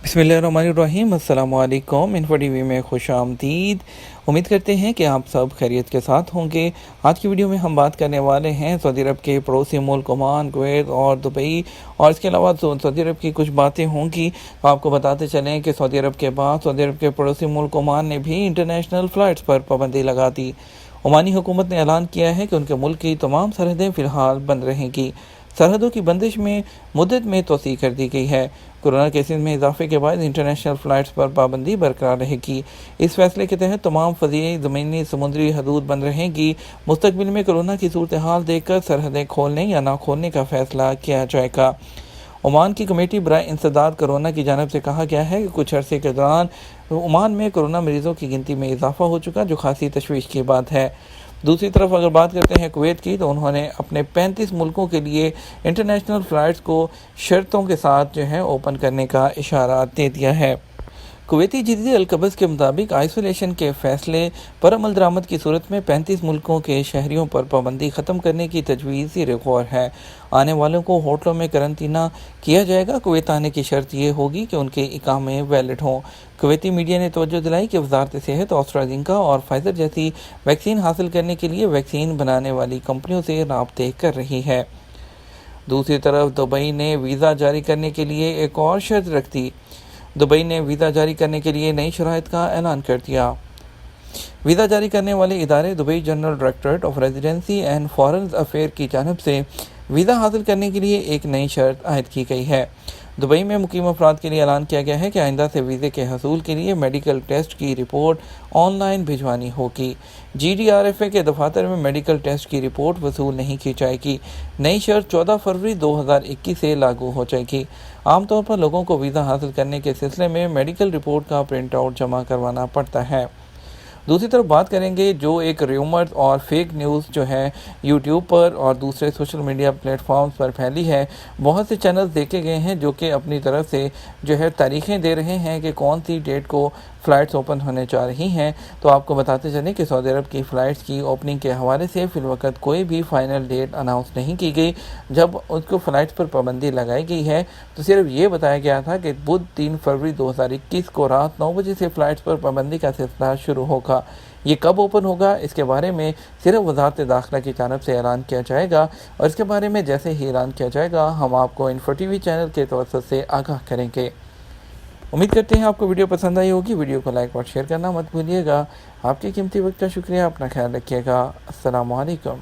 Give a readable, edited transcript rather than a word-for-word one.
बिस्मिल्लाहिर्रहमानिर्रहीम। अस्सलाम वालेकुम। इन्फो टीवी में खुश आमदीद। उम्मीद करते हैं कि आप सब खैरियत के साथ होंगे। आज की वीडियो में हम बात करने वाले हैं सऊदी अरब के पड़ोसी मुल्क ओमान, कुवैत और दुबई, और इसके अलावा सऊदी अरब की कुछ बातें होंगी। तो आपको बताते चलें कि सऊदी अरब के बाद सऊदी अरब के पड़ोसी मुल्क ओमान ने भी इंटरनेशनल फ़्लाइट्स पर पाबंदी लगा दी। ओमानी हुकूमत ने ऐलान किया है कि उनके मुल्क की तमाम सरहदें फ़िलहाल बंद रहेंगी। सरहदों की बंदिश में मुद्दत में तोसी कर दी गई है। कोरोना केसेस में इजाफे के बाद इंटरनेशनल फ़्लाइट्स पर पाबंदी बरकरार रहेगी। इस फैसले के तहत तमाम फ़ज़ीई, ज़मीनी, समुद्री हदूद बंद रहेंगी। मुस्तकबिल में कोरोना की सूरत हाल देखकर सरहदें खोलने या ना खोलने का फैसला किया जाएगा। ओमान की कमेटी बराए इंसदाद कोरोना की जानिब से कहा गया है कि कुछ अरसे के दौरान ओमान में कोरोना मरीज़ों की गिनती में इजाफा हो चुका, जो खासी तशवीश की बात है। दूसरी तरफ अगर बात करते हैं कुवैत की, तो उन्होंने अपने 35 मुल्कों के लिए इंटरनेशनल फ़्लाइट्स को शर्तों के साथ ओपन करने का इशारा दे दिया है। कुवैती जदीद अलकबस के मुताबिक आइसोलेशन के फैसले पर अमल दरामद की सूरत में 35 मुल्कों के शहरियों पर पाबंदी ख़त्म करने की तजवीज़ ज़ेर गौर है। आने वालों को होटलों में करंतना किया जाएगा। कुवैत आने की शर्त यह होगी कि उनके इकामे वैलिड हों। कुवैती मीडिया ने तवज्जो दिलाई कि वज़ारत सेहत ऑस्ट्राज़ेनेका और फाइज़र जैसी वैक्सीन हासिल करने के लिए वैक्सीन बनाने वाली कंपनियों से राब्ते कर रही है। दूसरी तरफ दुबई ने वीज़ा जारी करने के लिए एक और शर्त रख दी। दुबई ने वीज़ा जारी करने के लिए नई शराइत का ऐलान कर दिया। वीज़ा जारी करने वाले इदारे Dubai general directorate of residency and foreign affair की जानिब से वीज़ा हासिल करने के लिए एक नई शर्त आयद की गई है। दुबई में मुकीम अफराद के लिए ऐलान किया गया है कि आइंदा से वीज़े के हसूल के लिए मेडिकल टेस्ट की रिपोर्ट ऑनलाइन भिजवानी होगी। GDRFA के दफातर में मेडिकल टेस्ट की रिपोर्ट वसूल नहीं की जाएगी। नई शर्त 14 फरवरी 2021 से लागू हो जाएगी। आमतौर पर लोगों को वीज़ा हासिल करने के सिलसिले में मेडिकल रिपोर्ट का प्रिंट आउट जमा करवाना पड़ता है। दूसरी तरफ बात करेंगे जो एक र्यूमर्स और फेक न्यूज़ यूट्यूब पर और दूसरे सोशल मीडिया प्लेटफॉर्म्स पर फैली है। बहुत से चैनल्स देखे गए हैं जो कि अपनी तरफ से तारीखें दे रहे हैं कि कौन सी डेट को फ़्लाइट्स ओपन होने जा रही हैं। तो आपको बताते चलें कि सऊदी अरब की फ़्लाइट्स की ओपनिंग के हवाले से फ़िलवक़्त कोई भी फ़ाइनल डेट अनाउंस नहीं की गई। जब उसको फ़्लाइट्स पर पाबंदी लगाई गई है तो सिर्फ ये बताया गया था कि बुध 3 फरवरी 2021 को रात 9 बजे से फ़्लाइट्स पर पाबंदी का सिलसिला शुरू होगा। ये कब ओपन होगा इसके बारे में सिर्फ वज़ारत दाखिला की जानिब से ऐलान किया जाएगा, और इसके बारे में जैसे ही ऐलान किया जाएगा हम आपको इन्फो टीवी चैनल के तवज्जुह से आगाह करेंगे। उम्मीद करते हैं आपको वीडियो पसंद आई होगी। वीडियो को लाइक और शेयर करना मत भूलिएगा। आपके कीमती वक्त का शुक्रिया। अपना ख्याल रखिएगा। अस्सलाम वालेकुम।